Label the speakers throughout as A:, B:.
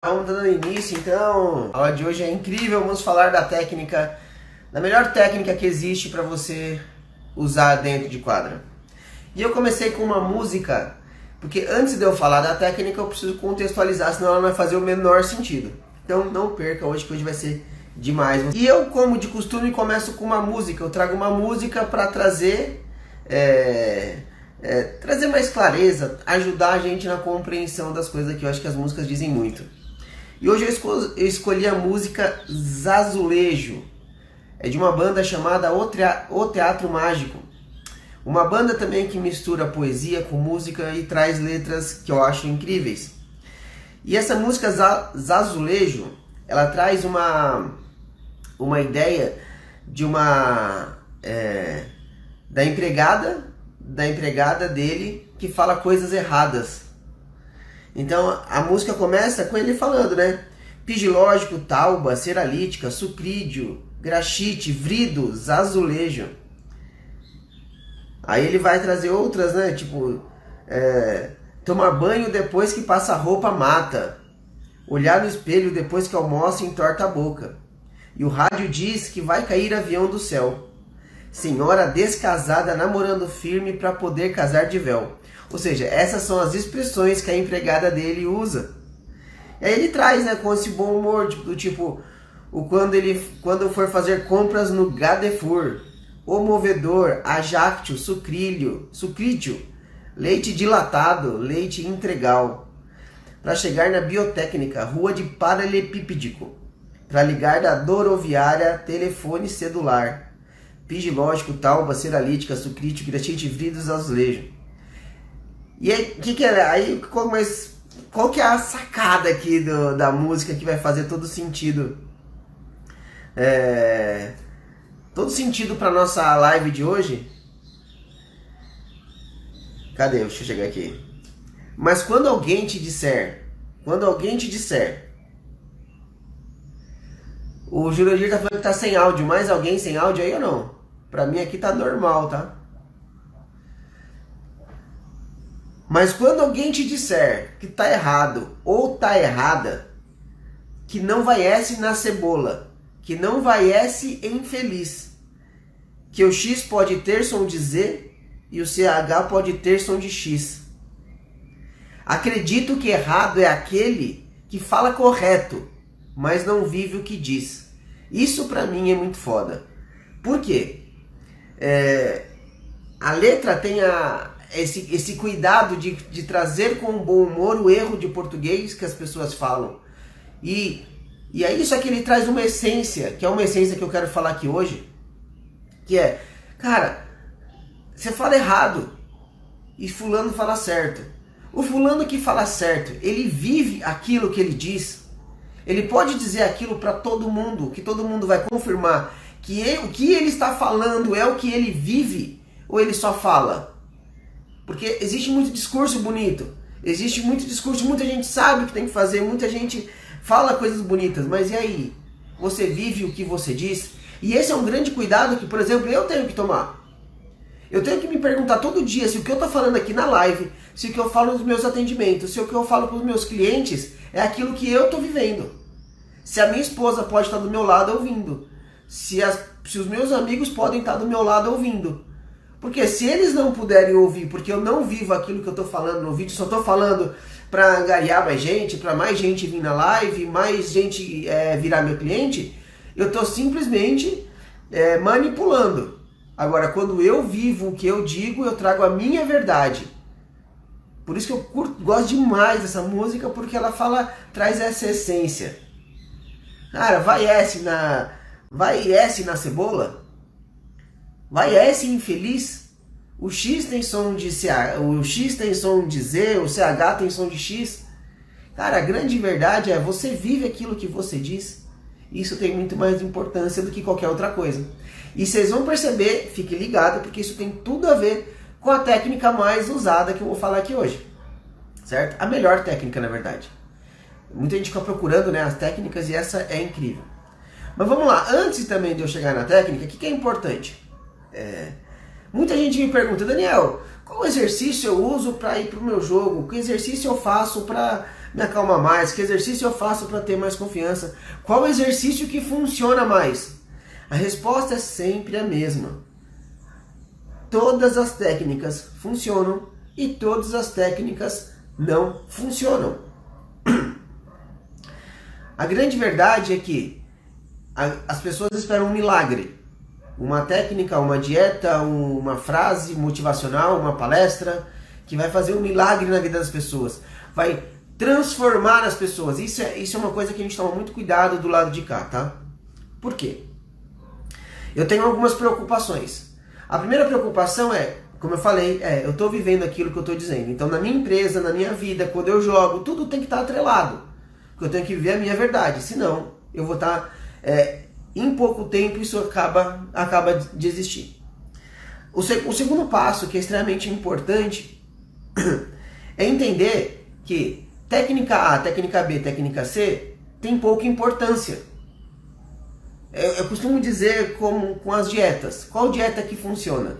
A: Vamos dando início então. A aula de hoje é incrível. Vamos falar da técnica, da melhor técnica que existe para você usar dentro de quadra. E eu comecei com uma música, porque antes de eu falar da técnica eu preciso contextualizar, senão ela não vai fazer o menor sentido. Então não perca hoje, que hoje vai ser demais. E eu, como de costume, começo com uma música. Eu trago uma música para trazer trazer mais clareza, ajudar a gente na compreensão das coisas, que eu acho que as músicas dizem muito. E hoje eu escolhi a música Zazulejo. É de uma banda chamada O Teatro Mágico. Uma banda também que mistura poesia com música e traz letras que eu acho incríveis. E essa música Zazulejo, ela traz uma ideia de da empregada dele que fala coisas erradas. Então a música começa com ele falando, né? Pigilógico, tauba, ceralítica, sucrídeo, graxite, vrido, zazulejo. Aí ele vai trazer outras, né? Tipo, tomar banho depois que passa a roupa mata. Olhar no espelho depois que almoça entorta a boca. E o rádio diz que vai cair avião do céu. Senhora descasada namorando firme para poder casar de véu. Ou seja, essas são as expressões que a empregada dele usa. E aí ele traz, né, com esse bom humor, quando for fazer compras no Gadefur, o movedor, ajáctio, sucrídeo, leite dilatado, leite integral. Para chegar na biotécnica, rua de paralelepípedico. Para ligar da doroviária, telefone celular. Pigilógico, tauba, ceralítica, sucrídeo, graxite, vidros, azulejo. E aí, qual que é a sacada aqui da música que vai fazer todo sentido? Todo sentido para nossa live de hoje? Cadê? Deixa eu chegar aqui. Mas quando alguém te disser, o Jurandir tá falando que tá sem áudio, mais alguém sem áudio aí ou não? Pra mim aqui tá normal, tá? Mas quando alguém te disser que tá errado ou tá errada, que não vai S na cebola, que não vai S em feliz, que o X pode ter som de Z e o CH pode ter som de X. Acredito que errado é aquele que fala correto, mas não vive o que diz. Isso pra mim é muito foda. Por quê? A letra tem esse cuidado de trazer com bom humor o erro de português que as pessoas falam. E é isso que ele traz uma essência, que é uma essência que eu quero falar aqui hoje, que é, cara, você fala errado e fulano fala certo. O fulano que fala certo, ele vive aquilo que ele diz. Ele pode dizer aquilo para todo mundo, que todo mundo vai confirmar que o que ele está falando é o que ele vive, ou ele só fala? Porque existe muito discurso bonito, existe muito discurso, muita gente sabe o que tem que fazer, muita gente fala coisas bonitas, mas e aí? Você vive o que você diz? E esse é um grande cuidado que, por exemplo, eu tenho que tomar. Eu tenho que me perguntar todo dia se o que eu estou falando aqui na live, se o que eu falo nos meus atendimentos, se o que eu falo para os meus clientes é aquilo que eu estou vivendo. Se a minha esposa pode estar do meu lado ouvindo, se os meus amigos podem estar do meu lado ouvindo. Porque se eles não puderem ouvir, porque eu não vivo aquilo que eu estou falando no vídeo, só estou falando para angariar mais gente, para mais gente vir na live, mais gente virar meu cliente, eu estou simplesmente manipulando. Agora, quando eu vivo o que eu digo, eu trago a minha verdade. Por isso que eu gosto demais dessa música, porque ela traz essa essência. Cara, vai S na cebola? Vai S infeliz? O X tem som de o X tem som de Z, o CH tem som de X. Cara, a grande verdade é você vive aquilo que você diz. Isso tem muito mais importância do que qualquer outra coisa. E vocês vão perceber, fique ligado, porque isso tem tudo a ver com a técnica mais usada que eu vou falar aqui hoje. Certo? A melhor técnica, na verdade. Muita gente fica procurando, né, as técnicas e essa é incrível. Mas vamos lá, antes também de eu chegar na técnica, o que é importante? Muita gente me pergunta, Daniel, qual exercício eu uso para ir para o meu jogo? Que exercício eu faço para me acalma mais? Que exercício eu faço para ter mais confiança? Qual exercício que funciona mais? A resposta é sempre a mesma. Todas as técnicas funcionam e todas as técnicas não funcionam. A grande verdade é que as pessoas esperam um milagre. Uma técnica, uma dieta, uma frase motivacional, uma palestra que vai fazer um milagre na vida das pessoas. Vai transformar as pessoas. Isso é uma coisa que a gente toma muito cuidado do lado de cá, tá? Por quê? Eu tenho algumas preocupações. A primeira preocupação é, como eu falei, eu estou vivendo aquilo que eu estou dizendo. Então, na minha empresa, na minha vida, quando eu jogo, tudo tem que estar atrelado. Porque eu tenho que viver a minha verdade. Senão, eu vou estar... em pouco tempo, isso acaba de existir. O segundo passo, que é extremamente importante, é entender que técnica A, técnica B, técnica C tem pouca importância. Eu costumo dizer com as dietas. Qual dieta que funciona?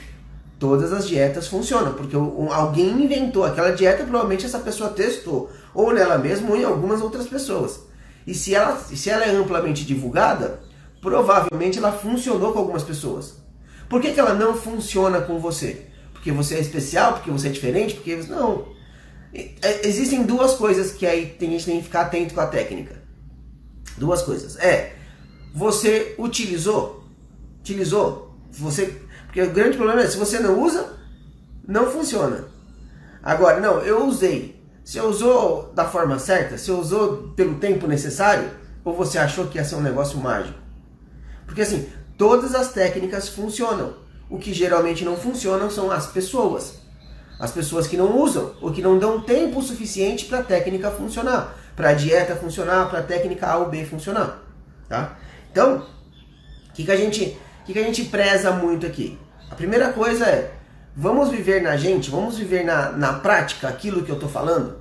A: Todas as dietas funcionam, porque alguém inventou aquela dieta, provavelmente essa pessoa testou, ou nela mesma ou em algumas outras pessoas. E se ela é amplamente divulgada, provavelmente ela funcionou com algumas pessoas. Por que ela não funciona com você? Porque você é especial? Porque você é diferente? Porque não. Existem duas coisas que aí a gente tem que ficar atento com a técnica. Duas coisas. Você utilizou? Porque o grande problema é, se você não usa, não funciona. Agora, não, eu usei. Você usou da forma certa? Você usou pelo tempo necessário? Ou você achou que ia ser um negócio mágico? Porque assim, todas as técnicas funcionam. O que geralmente não funciona são as pessoas. As pessoas que não usam, ou que não dão tempo suficiente para a técnica funcionar, para a dieta funcionar, para a técnica A ou B funcionar. Tá? Então, o que a gente preza muito aqui? A primeira coisa é, vamos viver vamos viver na prática aquilo que eu estou falando?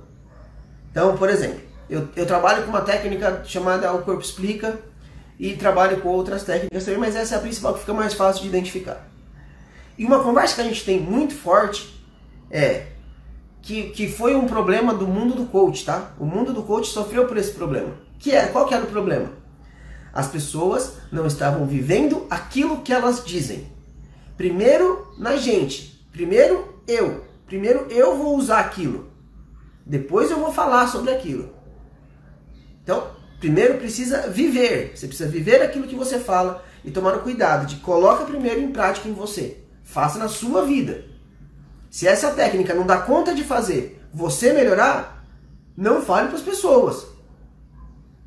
A: Então, por exemplo, eu trabalho com uma técnica chamada O Corpo Explica e trabalho com outras técnicas também, mas essa é a principal que fica mais fácil de identificar. E uma conversa que a gente tem muito forte que foi um problema do mundo do coach, tá? O mundo do coach sofreu por esse problema. Qual que era o problema? As pessoas não estavam vivendo aquilo que elas dizem. Primeiro na gente. Primeiro eu vou usar aquilo. Depois eu vou falar sobre aquilo. Então, primeiro precisa viver. Você precisa viver aquilo que você fala e tomar o cuidado de coloca primeiro em prática em você. Faça na sua vida. Se essa técnica não dá conta de fazer você melhorar, não fale para as pessoas.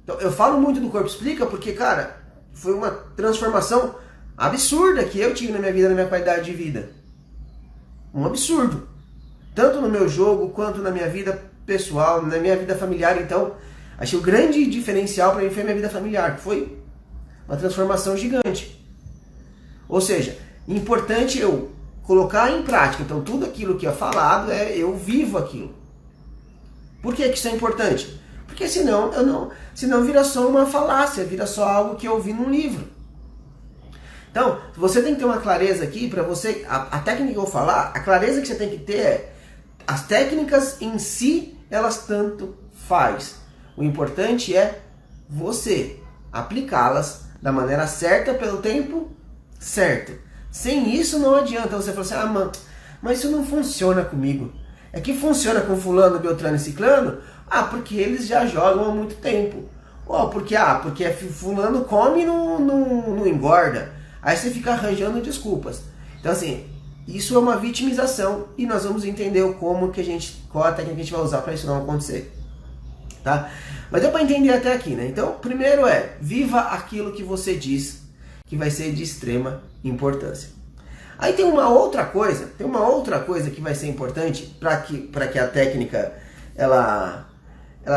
A: Então, eu falo muito do Corpo Explica porque, cara, foi uma transformação absurda que eu tive na minha vida, na minha qualidade de vida. Um absurdo. Tanto no meu jogo, quanto na minha vida pessoal, na minha vida familiar. Então, achei o grande diferencial para mim foi a minha vida familiar, que foi uma transformação gigante. Ou seja, importante eu colocar em prática. Então, tudo aquilo que é falado, eu vivo aquilo. Por que isso é importante? Porque senão vira só uma falácia, vira só algo que eu vi num livro. Então, você tem que ter uma clareza aqui para você, a técnica que eu vou falar, a clareza que você tem que ter é, as técnicas em si, elas tanto faz. O importante é você aplicá-las da maneira certa, pelo tempo certo. Sem isso não adianta você falar assim, mano, mas isso não funciona comigo. É que funciona com fulano, beltrano e ciclano, porque eles já jogam há muito tempo. Ou porque fulano come e não engorda. Aí você fica arranjando desculpas. Então assim, isso é uma vitimização e nós vamos entender qual a técnica que a gente vai usar para isso não acontecer. Tá? Mas deu para entender até aqui, né? Então, primeiro viva aquilo que você diz, que vai ser de extrema importância. Aí tem uma outra coisa que vai ser importante para que a técnica ela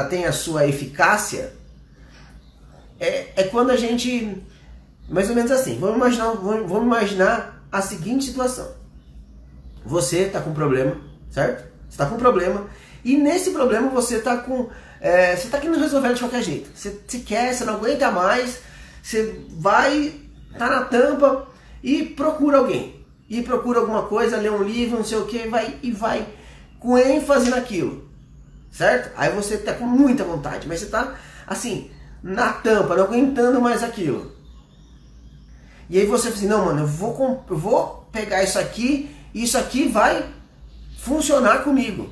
A: tenha a sua eficácia, é quando a gente, mais ou menos assim, vamos imaginar a seguinte situação. Você está com um problema, certo? Você está com um problema e nesse problema você está querendo resolver de qualquer jeito. Você não aguenta mais, você tá na tampa e procura alguém. E procura alguma coisa, lê um livro, não sei o que, vai com ênfase naquilo. certo? Aí você tá com muita vontade, mas você tá assim, na tampa, não aguentando mais aquilo. E aí você fala assim, não, mano, eu vou pegar isso aqui e isso aqui vai funcionar comigo.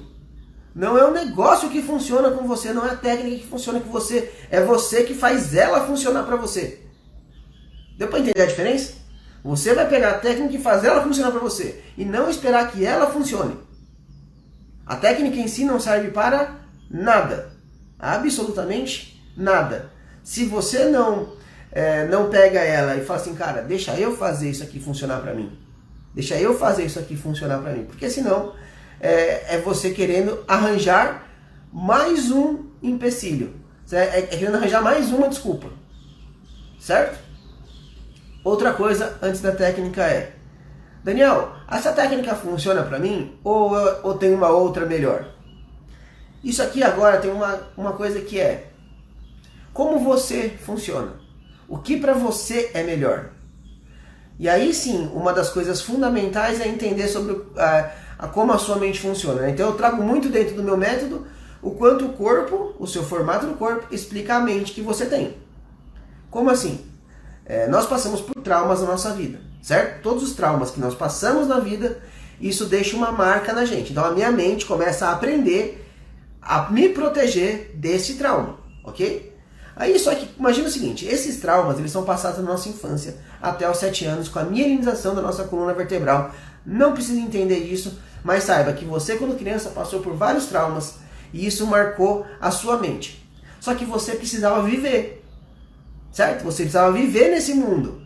A: Não é o negócio que funciona com você, não é a técnica que funciona com você, é você que faz ela funcionar para você. Deu para entender a diferença? Você vai pegar a técnica e fazer ela funcionar para você e não esperar que ela funcione. A técnica em si não serve para nada, absolutamente nada. Se você não pega ela e fala assim, cara, deixa eu fazer isso aqui funcionar para mim. Deixa eu fazer isso aqui funcionar para mim, porque senão é você querendo arranjar mais um empecilho. É querendo arranjar mais uma desculpa. Certo? Outra coisa antes da técnica é, Daniel, essa técnica funciona para mim ou tem uma outra melhor? Isso aqui agora tem uma coisa que é, como você funciona? O que para você é melhor? E aí sim, uma das coisas fundamentais é entender sobre como a sua mente funciona. Então eu trago muito dentro do meu método o quanto o corpo, o seu formato do corpo, explica a mente que você tem. Como assim? Nós passamos por traumas na nossa vida, certo? Todos os traumas que nós passamos na vida, isso deixa uma marca na gente. Então a minha mente começa a aprender a me proteger desse trauma, ok? Aí só que imagina o seguinte, esses traumas eles são passados na nossa infância até os 7 anos com a mielinização da nossa coluna vertebral. Não precisa entender isso, mas saiba que você quando criança passou por vários traumas e isso marcou a sua mente. Só que você precisava viver, certo? Você precisava viver nesse mundo.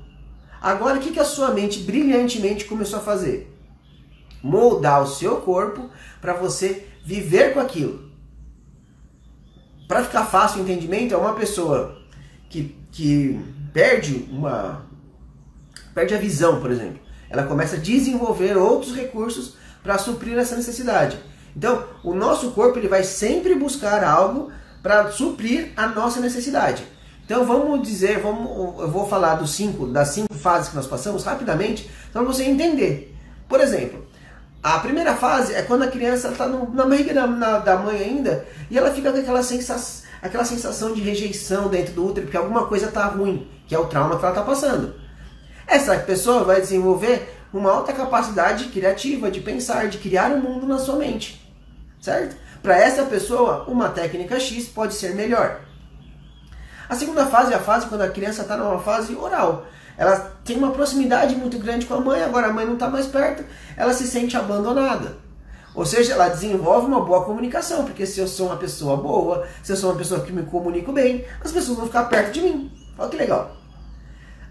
A: Agora o que a sua mente brilhantemente começou a fazer? Moldar o seu corpo para você viver com aquilo. Para ficar fácil o entendimento, é uma pessoa que perde a visão, por exemplo. Ela começa a desenvolver outros recursos para suprir essa necessidade. Então, o nosso corpo ele vai sempre buscar algo para suprir a nossa necessidade. Então, eu vou falar das 5 fases que nós passamos rapidamente, para você entender. Por exemplo, a primeira fase é quando a criança está na barriga da mãe ainda e ela fica com aquela sensação de rejeição dentro do útero, porque alguma coisa está ruim, que é o trauma que ela está passando. Essa pessoa vai desenvolver uma alta capacidade criativa de pensar, de criar um mundo na sua mente, certo? Para essa pessoa, uma técnica X pode ser melhor. A segunda fase é a fase quando a criança está numa fase oral. Ela tem uma proximidade muito grande com a mãe, agora a mãe não está mais perto, ela se sente abandonada. Ou seja, ela desenvolve uma boa comunicação, porque se eu sou uma pessoa boa, se eu sou uma pessoa que me comunico bem, as pessoas vão ficar perto de mim. Olha que legal.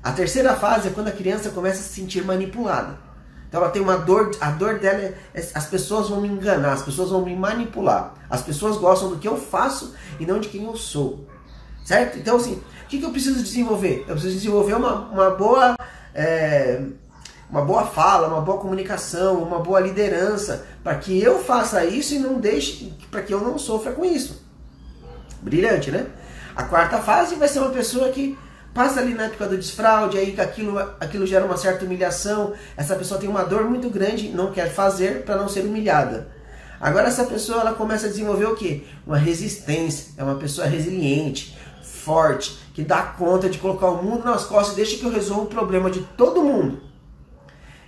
A: A terceira fase é quando a criança começa a se sentir manipulada. Então ela tem uma dor, a dor dela as pessoas vão me enganar, as pessoas vão me manipular. As pessoas gostam do que eu faço e não de quem eu sou. Certo? Então assim, o que eu preciso desenvolver? Eu preciso desenvolver uma boa fala, uma boa comunicação, uma boa liderança, para que eu faça isso e não deixe, para que eu não sofra com isso. Brilhante, né? A quarta fase vai ser uma pessoa que passa ali na época do desfraude, aí aquilo gera uma certa humilhação, essa pessoa tem uma dor muito grande, não quer fazer para não ser humilhada. Agora essa pessoa ela começa a desenvolver o quê? Uma resistência, é uma pessoa resiliente, forte, que dá conta de colocar o mundo nas costas e deixa que eu resolva o problema de todo mundo.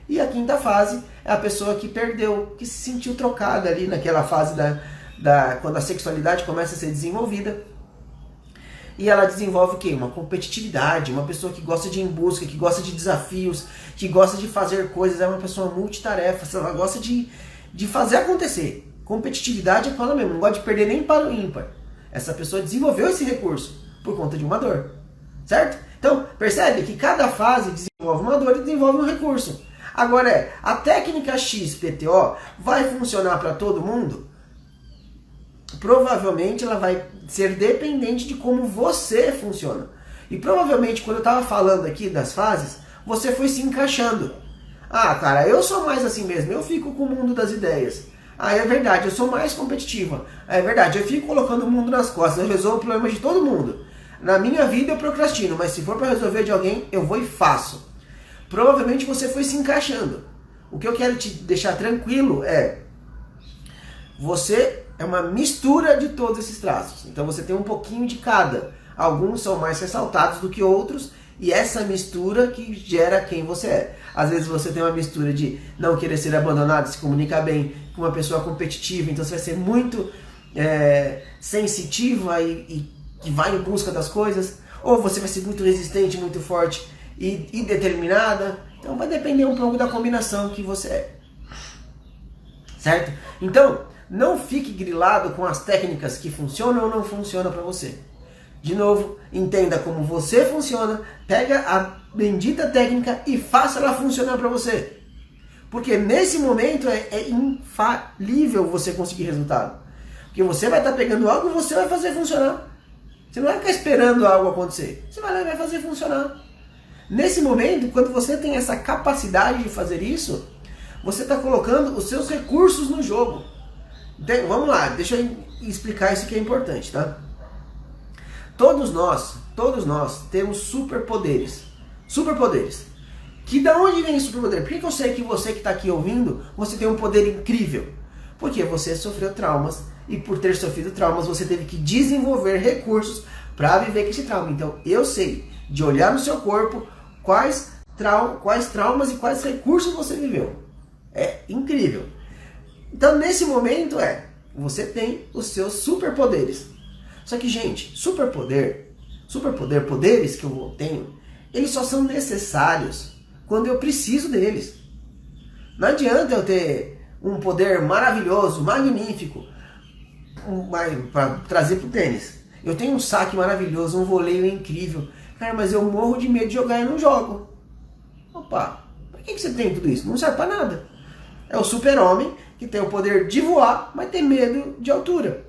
A: E a quinta fase é a pessoa que perdeu, que se sentiu trocada ali naquela fase quando a sexualidade começa a ser desenvolvida. E ela desenvolve o quê? Uma competitividade, uma pessoa que gosta de ir em busca, que gosta de desafios, que gosta de fazer coisas, é uma pessoa multitarefa, ela gosta de fazer acontecer. Competitividade é com ela mesmo, não gosta de perder nem para o ímpar. Essa pessoa desenvolveu esse recurso por conta de uma dor, certo? Então, percebe que cada fase desenvolve uma dor e desenvolve um recurso. Agora a técnica XPTO vai funcionar para todo mundo? Provavelmente ela vai ser dependente de como você funciona. E provavelmente quando eu estava falando aqui das fases, você foi se encaixando. Ah, cara, eu sou mais assim mesmo, eu fico com o mundo das ideias. Ah, é verdade, eu sou mais competitiva. É verdade, eu fico colocando o mundo nas costas, eu resolvo o problema de todo mundo. Na minha vida eu procrastino, mas se for para resolver de alguém, eu vou e faço. Provavelmente você foi se encaixando. O que eu quero te deixar tranquilo é, você é uma mistura de todos esses traços. Então você tem um pouquinho de cada. Alguns são mais ressaltados do que outros, e essa mistura que gera quem você é. Às vezes você tem uma mistura de não querer ser abandonado, se comunicar bem com uma pessoa competitiva, então você vai ser muito sensitiva e que vai em busca das coisas, ou você vai ser muito resistente, muito forte e determinada. Então vai depender um pouco da combinação que você é. Certo? Então, não fique grilado com as técnicas que funcionam ou não funcionam para você. De novo, entenda como você funciona, pega a bendita técnica e faça ela funcionar para você. Porque nesse momento é infalível você conseguir resultado. Porque você vai estar pegando algo e você vai fazer funcionar. Você não vai ficar esperando algo acontecer. Você vai lá e vai fazer funcionar. Nesse momento, quando você tem essa capacidade de fazer isso, você está colocando os seus recursos no jogo. Então, vamos lá, deixa eu explicar isso que é importante, tá? Todos nós temos superpoderes. Superpoderes. Que da onde vem esse superpoder? Por que eu sei que você que está aqui ouvindo, você tem um poder incrível? Porque você sofreu traumas e por ter sofrido traumas, você teve que desenvolver recursos para viver com esse trauma. Então, eu sei de olhar no seu corpo quais traumas e quais recursos você viveu. É incrível. Então, nesse momento, você tem os seus superpoderes. Só que, gente, poderes que eu tenho, eles só são necessários quando eu preciso deles. Não adianta eu ter um poder maravilhoso, magnífico, para trazer pro tênis. Eu tenho um saque maravilhoso, um voleio incrível. Cara, mas eu morro de medo de jogar e não jogo. Opa, por que você tem tudo isso? Não serve para nada. É o super-homem que tem o poder de voar, mas tem medo de altura.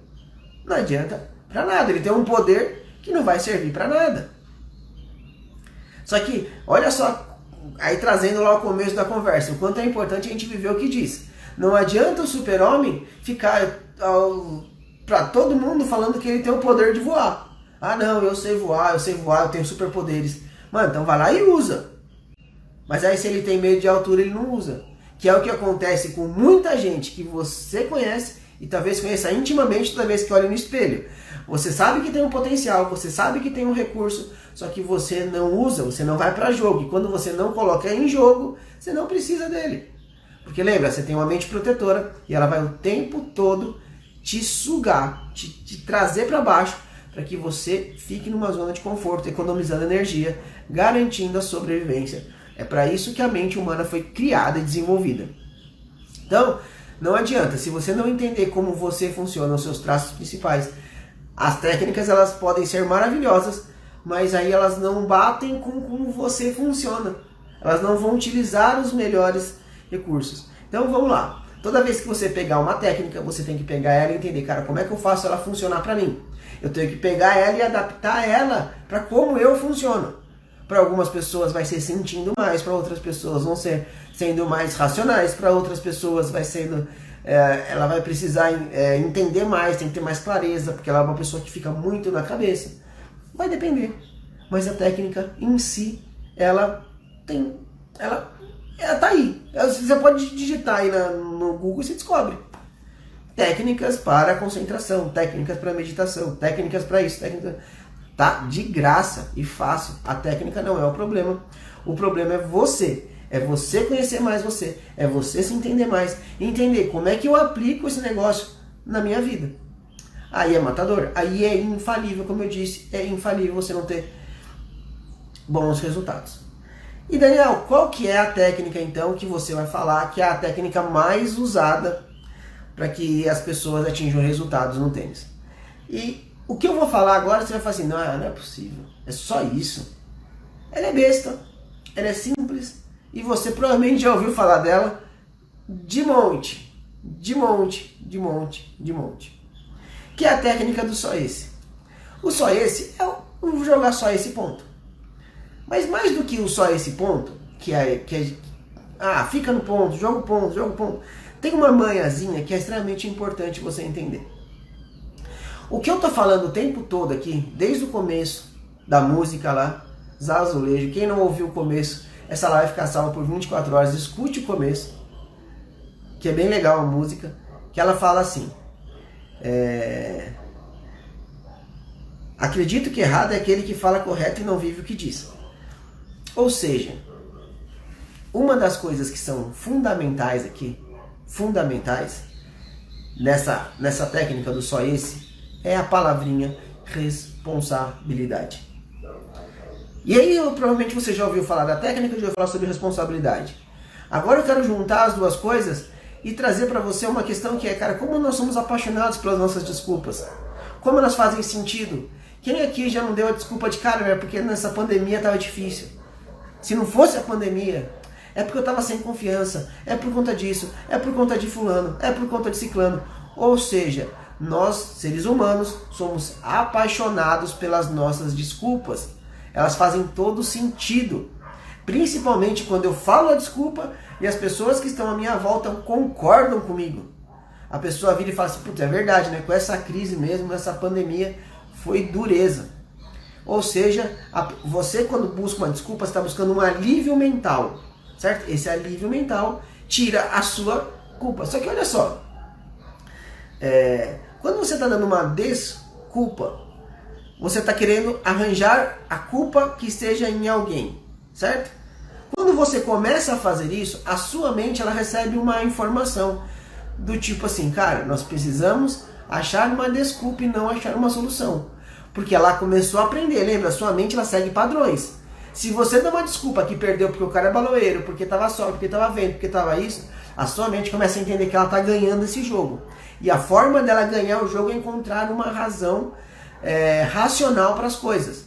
A: Não adianta para nada. Ele tem um poder que não vai servir para nada. Só que, olha só, aí trazendo lá o começo da conversa, o quanto é importante a gente viver o que diz. Não adianta o super-homem ficar para todo mundo falando que ele tem o poder de voar. Ah não, eu sei voar, eu tenho superpoderes. Mano, então vai lá e usa. Mas aí se ele tem medo de altura, ele não usa. Que é o que acontece com muita gente que você conhece e talvez conheça intimamente toda vez que olha no espelho. Você sabe que tem um potencial, você sabe que tem um recurso, só que você não usa, você não vai para jogo. E quando você não coloca em jogo, você não precisa dele. Porque lembra, você tem uma mente protetora e ela vai o tempo todo te sugar, te trazer para baixo, para que você fique numa zona de conforto, economizando energia, garantindo a sobrevivência. É para isso que a mente humana foi criada e desenvolvida. Então, não adianta, se você não entender como você funciona, os seus traços principais, as técnicas elas podem ser maravilhosas, mas aí elas não batem com como você funciona. Elas não vão utilizar os melhores recursos. Então vamos lá. Toda vez que você pegar uma técnica, você tem que pegar ela e entender, cara, como é que eu faço ela funcionar para mim? Eu tenho que pegar ela e adaptar ela para como eu funciono. Para algumas pessoas vai ser sentindo mais, para outras pessoas vão ser sendo mais racionais, para outras pessoas vai sendo, ela vai precisar entender mais, tem que ter mais clareza, porque ela é uma pessoa que fica muito na cabeça. Vai depender. Mas a técnica em si, ela tá aí. Você pode digitar aí no Google e você descobre. Técnicas para concentração, técnicas para meditação, técnicas para isso, técnicas... Tá? De graça e fácil. A técnica não é o problema. O problema é você. É você conhecer mais você. É você se entender mais. Entender como é que eu aplico esse negócio na minha vida. Aí é matador. Aí é infalível, como eu disse. É infalível você não ter bons resultados. E Daniel, qual que é a técnica então que você vai falar que é a técnica mais usada para que as pessoas atinjam resultados no tênis? E o que eu vou falar agora, você vai falar assim, não é possível, é só isso. Ela é besta, ela é simples, e você provavelmente já ouviu falar dela de monte. Que é a técnica do só esse. O só esse é o jogar só esse ponto. Mas mais do que o só esse ponto, fica no ponto, joga o ponto, tem uma manhazinha que é extremamente importante você entender. O que eu tô falando o tempo todo aqui, desde o começo da música lá, Zazulejo, quem não ouviu o começo, essa live fica salva por 24 horas, escute o começo, que é bem legal a música, que ela fala assim, Acredito que errado é aquele que fala correto e não vive o que diz. Ou seja, uma das coisas que são fundamentais aqui, nessa técnica do só esse, é a palavrinha responsabilidade. E aí, provavelmente você já ouviu falar da técnica, já ouviu falar sobre responsabilidade. Agora eu quero juntar as duas coisas e trazer para você uma questão que é, cara, como nós somos apaixonados pelas nossas desculpas. Como elas fazem sentido. Quem aqui já não deu a desculpa de, cara, porque nessa pandemia tava difícil. Se não fosse a pandemia, é porque eu tava sem confiança, é por conta disso, é por conta de fulano, é por conta de ciclano. Ou seja, nós, seres humanos, somos apaixonados pelas nossas desculpas. Elas fazem todo sentido. Principalmente quando eu falo a desculpa e as pessoas que estão à minha volta concordam comigo. A pessoa vira e fala assim, putz, é verdade, né? Com essa crise mesmo, essa pandemia, foi dureza. Ou seja, você quando busca uma desculpa, você está buscando um alívio mental, certo? Esse alívio mental tira a sua culpa. Só que olha só, quando você está dando uma desculpa, você está querendo arranjar a culpa que esteja em alguém, certo? Quando você começa a fazer isso, a sua mente ela recebe uma informação do tipo assim, cara, nós precisamos achar uma desculpa e não achar uma solução. Porque ela começou a aprender, lembra? A sua mente ela segue padrões. Se você dá uma desculpa que perdeu porque o cara é baloeiro, porque estava sol, porque estava vento, porque estava isso, a sua mente começa a entender que ela está ganhando esse jogo. E a forma dela ganhar o jogo é encontrar uma razão racional para as coisas,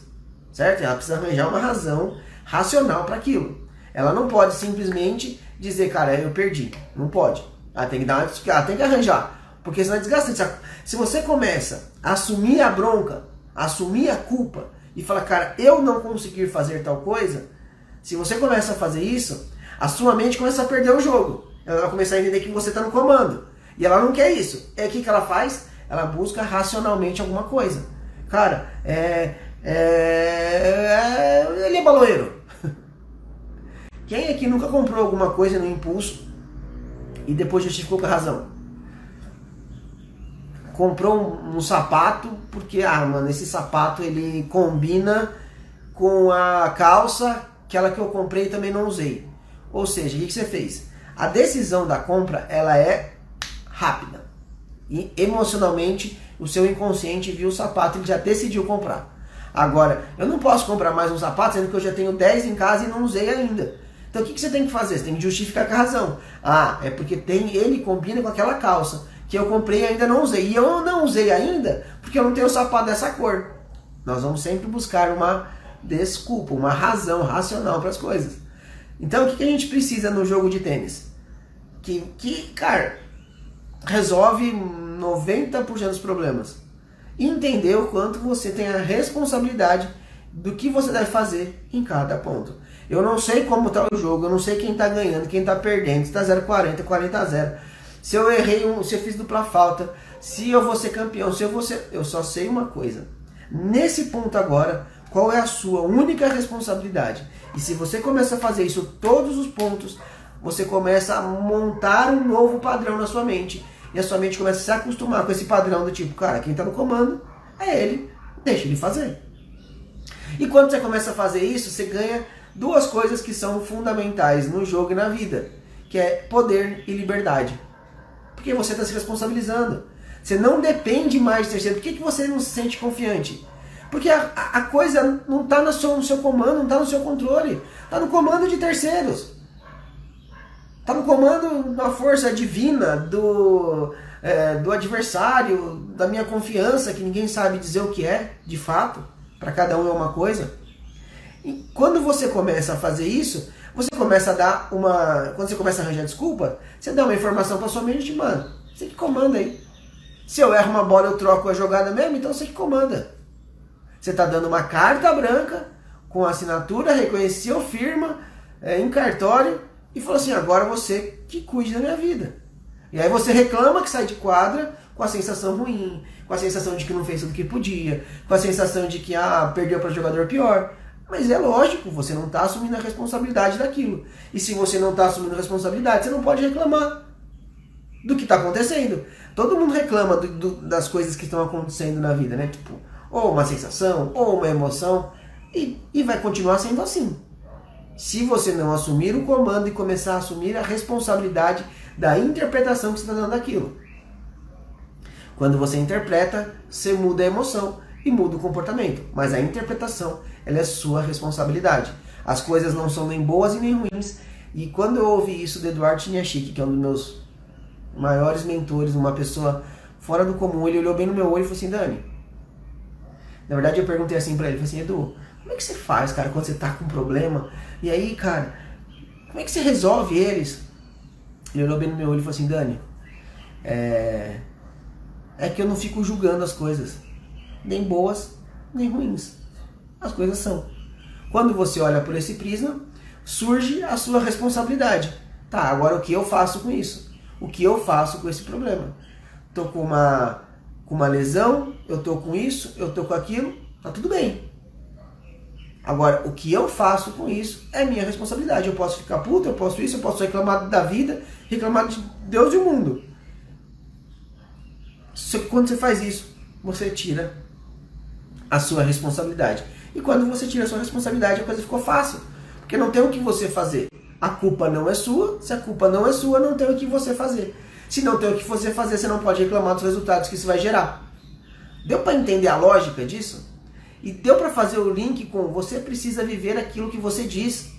A: certo? Ela precisa arranjar uma razão racional para aquilo. Ela não pode simplesmente dizer, cara, eu perdi. Não pode. Ela tem que ela tem que arranjar, porque senão é desgastante. Se você começa a assumir a bronca, assumir a culpa e falar, cara, eu não conseguir fazer tal coisa, se você começa a fazer isso, a sua mente começa a perder o jogo. Ela vai começar a entender que você está no comando. E ela não quer isso. O que ela faz? Ela busca racionalmente alguma coisa. Cara, ele é baloeiro. Quem aqui nunca comprou alguma coisa no impulso e depois justificou com a razão? Comprou um sapato porque, mano, esse sapato ele combina com a calça, aquela que eu comprei e também não usei. Ou seja, o que você fez? A decisão da compra, ela é rápida. E emocionalmente, o seu inconsciente viu o sapato e já decidiu comprar. Agora, eu não posso comprar mais um sapato, sendo que eu já tenho 10 em casa e não usei ainda. Então o que você tem que fazer? Você tem que justificar com a razão. É porque ele combina com aquela calça que eu comprei e ainda não usei. E eu não usei ainda porque eu não tenho sapato dessa cor. Nós vamos sempre buscar uma desculpa, uma razão racional para as coisas. Então o que a gente precisa no jogo de tênis? Que cara, resolve 90% dos problemas. Entender o quanto você tem a responsabilidade do que você deve fazer em cada ponto. Eu não sei como está o jogo, eu não sei quem está ganhando, quem está perdendo, se está 0-40, 40-0. Se eu errei se eu fiz dupla falta, se eu vou ser campeão, se eu vou ser... Eu só sei uma coisa. Nesse ponto agora, qual é a sua única responsabilidade? E se você começa a fazer isso todos os pontos, você começa a montar um novo padrão na sua mente. E a sua mente começa a se acostumar com esse padrão do tipo, cara, quem está no comando é ele, deixa ele fazer. E quando você começa a fazer isso, você ganha duas coisas que são fundamentais no jogo e na vida, que é poder e liberdade. Porque você está se responsabilizando. Você não depende mais de terceiro. Por que você não se sente confiante? Porque a coisa não está no seu comando, não está no seu controle. Está no comando de terceiros. Está no comando da força divina, do adversário, da minha confiança, que ninguém sabe dizer o que é, de fato. Para cada um é uma coisa. E quando você começa a fazer isso, você começa a dar quando você começa a arranjar desculpa, você dá uma informação para sua mente, mano, você que comanda aí. Se eu erro uma bola, eu troco a jogada mesmo, então você que comanda. Você está dando uma carta branca, com assinatura, reconheceu, firma, em cartório, e falou assim, agora você que cuide da minha vida. E aí você reclama que sai de quadra com a sensação ruim, com a sensação de que não fez tudo o que podia, com a sensação de que perdeu para jogador pior. Mas é lógico, você não está assumindo a responsabilidade daquilo. E se você não está assumindo a responsabilidade, você não pode reclamar do que está acontecendo. Todo mundo reclama das coisas que estão acontecendo na vida, né? Tipo, ou uma sensação, ou uma emoção, e vai continuar sendo assim. Se você não assumir o comando e começar a assumir a responsabilidade da interpretação que você está dando daquilo. Quando você interpreta, você muda a emoção e muda o comportamento. Mas a interpretação, ela é sua responsabilidade. As coisas não são nem boas e nem ruins. E quando eu ouvi isso do Eduardo Chiniachik, que é um dos meus maiores mentores, uma pessoa fora do comum, ele olhou bem no meu olho e falou assim, Dani, na verdade eu perguntei assim pra ele, falei assim, Edu, como é que você faz, cara, quando você tá com um problema? E aí, cara, como é que você resolve eles? Ele olhou bem no meu olho e falou assim, Dani, é que eu não fico julgando as coisas, nem boas, nem ruins. As coisas são. Quando você olha por esse prisma, surge a sua responsabilidade. Tá, agora o que eu faço com isso? O que eu faço com esse problema? Tô com uma lesão, eu tô com isso, eu tô com aquilo, tá tudo bem. Agora, o que eu faço com isso é minha responsabilidade. Eu posso ficar puto, eu posso isso, eu posso reclamar da vida, reclamar de Deus e o mundo. Só que quando você faz isso, você tira a sua responsabilidade. E quando você tira a sua responsabilidade, a coisa ficou fácil. Porque não tem o que você fazer. A culpa não é sua. Se a culpa não é sua, não tem o que você fazer. Se não tem o que você fazer, você não pode reclamar dos resultados que isso vai gerar. Deu para entender a lógica disso? E deu para fazer o link com você precisa viver aquilo que você diz.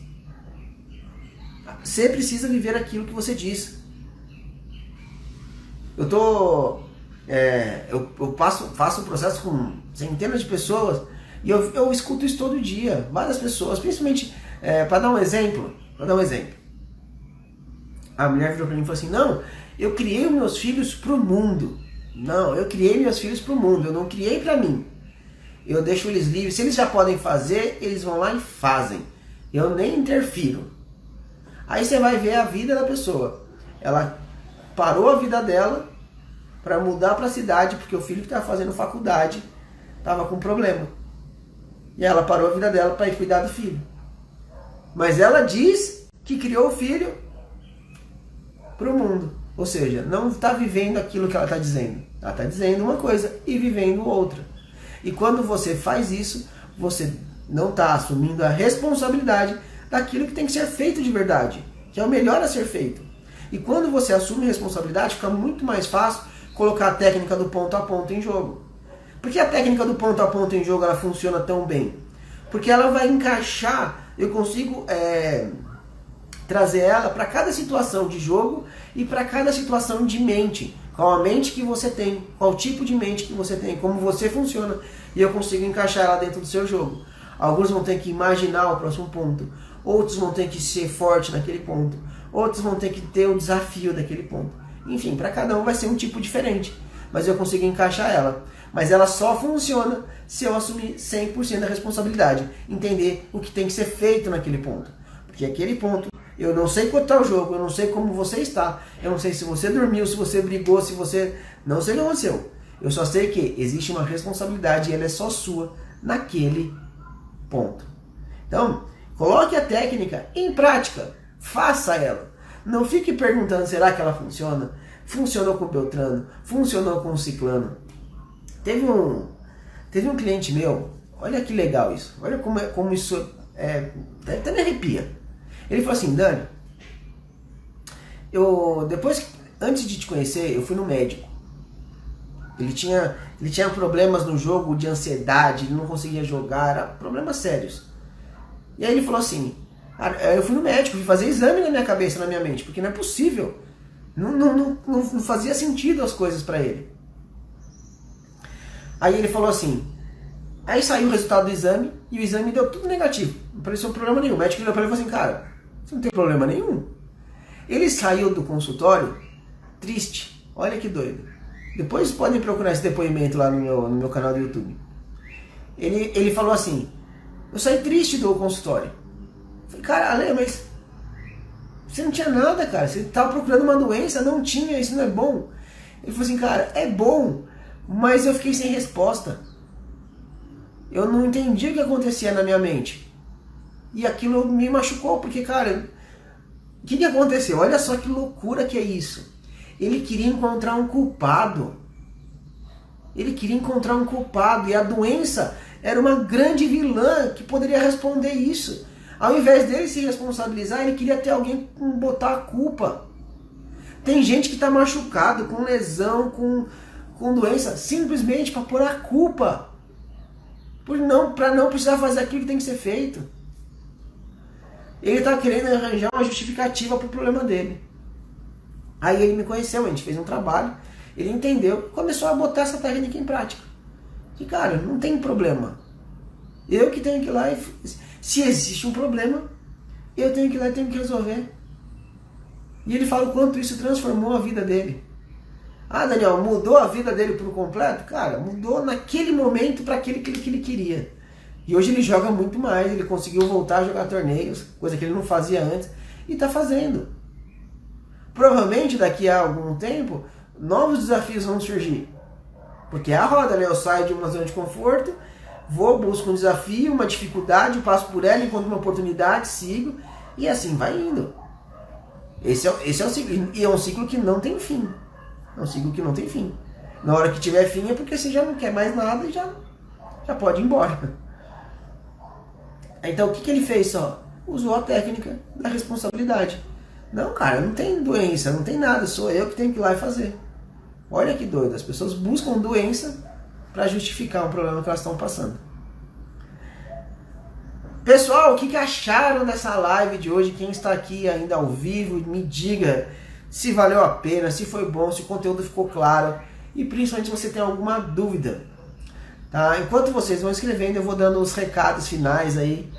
A: Você precisa viver aquilo que você diz. Eu faço um processo com centenas de pessoas e eu escuto isso todo dia. Várias pessoas, principalmente, para dar um exemplo. A mulher virou para mim e falou assim, não, eu criei os meus filhos pro mundo. Não, eu criei meus filhos pro mundo, eu não criei para mim. Eu deixo eles livres, se eles já podem fazer, eles vão lá e fazem. Eu nem interfiro. Aí você vai ver a vida da pessoa. Ela parou a vida dela para mudar para a cidade, porque o filho que estava fazendo faculdade estava com problema. E ela parou a vida dela para ir cuidar do filho. Mas ela diz que criou o filho para o mundo. Ou seja, não está vivendo aquilo que ela está dizendo. Ela está dizendo uma coisa e vivendo outra. E quando você faz isso, você não está assumindo a responsabilidade daquilo que tem que ser feito de verdade, que é o melhor a ser feito. E quando você assume responsabilidade, fica muito mais fácil colocar a técnica do ponto a ponto em jogo. Por que a técnica do ponto a ponto em jogo ela funciona tão bem? Porque ela vai encaixar, eu consigo trazer ela para cada situação de jogo e para cada situação de mente. Qual a mente que você tem, qual tipo de mente que você tem, como você funciona. E eu consigo encaixar ela dentro do seu jogo. Alguns vão ter que imaginar o próximo ponto, outros vão ter que ser forte naquele ponto, outros vão ter que ter o desafio daquele ponto. Enfim, para cada um vai ser um tipo diferente, mas eu consigo encaixar ela. Mas ela só funciona se eu assumir 100% da responsabilidade, entender o que tem que ser feito naquele ponto. Porque aquele ponto, eu não sei quanto está o jogo, eu não sei como você está, eu não sei se você dormiu, se você brigou, se você... Não sei o que aconteceu. Eu só sei que existe uma responsabilidade e ela é só sua naquele ponto. Então, coloque a técnica em prática, faça ela. Não fique perguntando, será que ela funciona? Funcionou com o Beltrano? Funcionou com o Ciclano? Teve um cliente meu, olha que legal isso, olha como isso até me arrepia. Ele falou assim, Dani, antes de te conhecer, eu fui no médico. Ele tinha problemas no jogo de ansiedade, ele não conseguia jogar, era problemas sérios. E aí ele falou assim, eu fui no médico, fui fazer exame na minha cabeça, na minha mente, porque não é possível. Não fazia sentido as coisas para ele. Aí ele falou assim, aí saiu o resultado do exame, e o exame deu tudo negativo, não apareceu problema nenhum. O médico olhou para ele e falou assim, cara, você não tem problema nenhum. Ele saiu do consultório triste, olha que doido. Depois podem procurar esse depoimento lá no meu canal do YouTube. Ele falou assim, eu saí triste do consultório. Eu falei, cara, Ale, mas você não tinha nada, cara, você estava procurando uma doença, não tinha, isso não é bom. Ele falou assim, cara, é bom, mas eu fiquei sem resposta. Eu não entendi o que acontecia na minha mente. E aquilo me machucou, porque, cara, o que aconteceu? Olha só que loucura que é isso. Ele queria encontrar um culpado. Ele queria encontrar um culpado e a doença era uma grande vilã que poderia responder isso. Ao invés dele se responsabilizar, ele queria ter alguém com botar a culpa. Tem gente que está machucado, com lesão, com doença, simplesmente para pôr a culpa. Para não precisar fazer aquilo que tem que ser feito. Ele está querendo arranjar uma justificativa para o problema dele. Aí ele me conheceu, a gente fez um trabalho, ele entendeu, começou a botar essa técnica em prática. E cara, não tem problema. Eu que tenho que ir lá e... Se existe um problema, eu tenho que ir lá e tenho que resolver. E ele fala o quanto isso transformou a vida dele. Ah, Daniel, mudou a vida dele por completo? Cara, mudou naquele momento para aquele que ele queria. E hoje ele joga muito mais, ele conseguiu voltar a jogar torneios, coisa que ele não fazia antes, e está fazendo. Provavelmente daqui a algum tempo, novos desafios vão surgir. Porque é a roda, né? Eu saio de uma zona de conforto, vou, busco um desafio, uma dificuldade, passo por ela, encontro uma oportunidade, sigo, e assim vai indo. Esse é o ciclo, e é um ciclo que não tem fim. É um ciclo que não tem fim. Na hora que tiver fim é porque você já não quer mais nada e já pode ir embora. Então o que ele fez só? Usou a técnica da responsabilidade. Não, cara, não tem doença, não tem nada, sou eu que tenho que ir lá e fazer. Olha que doido, as pessoas buscam doença para justificar um problema que elas estão passando. Pessoal, o que acharam dessa live de hoje? Quem está aqui ainda ao vivo, me diga se valeu a pena, se foi bom, se o conteúdo ficou claro e principalmente se você tem alguma dúvida. Tá? Enquanto vocês vão escrevendo, eu vou dando os recados finais aí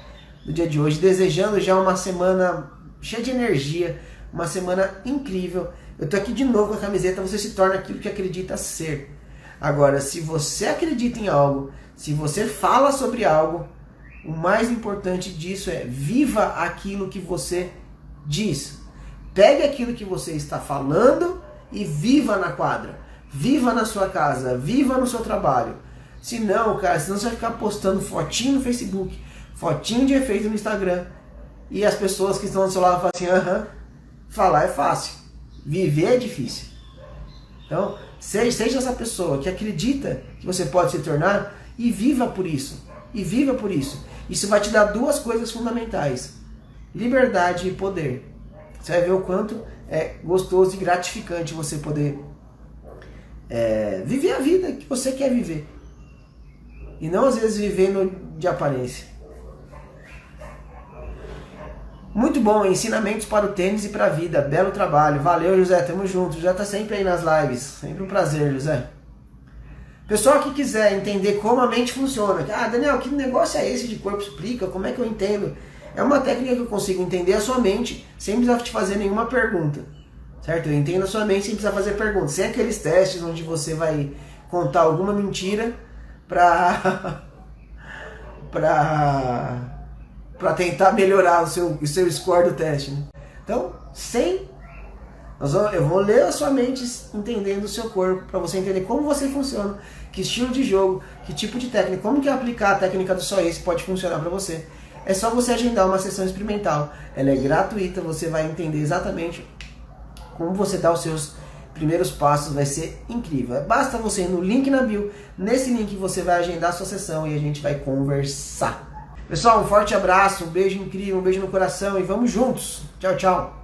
A: do dia de hoje, desejando já uma semana cheia de energia, uma semana incrível. Eu tô aqui de novo com a camiseta, você se torna aquilo que acredita ser. Agora, se você acredita em algo, se você fala sobre algo, o mais importante disso é viva aquilo que você diz. Pegue aquilo que você está falando e viva na quadra. Viva na sua casa, viva no seu trabalho. Senão, cara, senão você vai ficar postando fotinho no Facebook, fotinho de efeito no Instagram. E as pessoas que estão do seu lado falam assim, falar é fácil, viver é difícil. Então, seja essa pessoa que acredita que você pode se tornar e viva por isso. E viva por isso. Isso vai te dar duas coisas fundamentais: liberdade e poder. Você vai ver o quanto é gostoso e gratificante você poder viver a vida que você quer viver. E não às vezes vivendo de aparência. Muito bom, ensinamentos para o tênis e para a vida. Belo trabalho. Valeu, José, tamo junto. Já tá sempre aí nas lives. Sempre um prazer, José. Pessoal que quiser entender como a mente funciona. Daniel, que negócio é esse de corpo explica? Como é que eu entendo? É uma técnica que eu consigo entender a sua mente sem precisar te fazer nenhuma pergunta. Certo? Eu entendo a sua mente sem precisar fazer perguntas. Sem aqueles testes onde você vai contar alguma mentira pra tentar melhorar o seu score do teste. Né? Então, eu vou ler a sua mente entendendo o seu corpo, para você entender como você funciona, que estilo de jogo, que tipo de técnica, como que aplicar a técnica do Só Esse pode funcionar para você. É só você agendar uma sessão experimental. Ela é gratuita, você vai entender exatamente como você dá os seus primeiros passos, vai ser incrível. Basta você ir no link na bio, nesse link você vai agendar a sua sessão e a gente vai conversar. Pessoal, um forte abraço, um beijo incrível, um beijo no coração e vamos juntos. Tchau, tchau.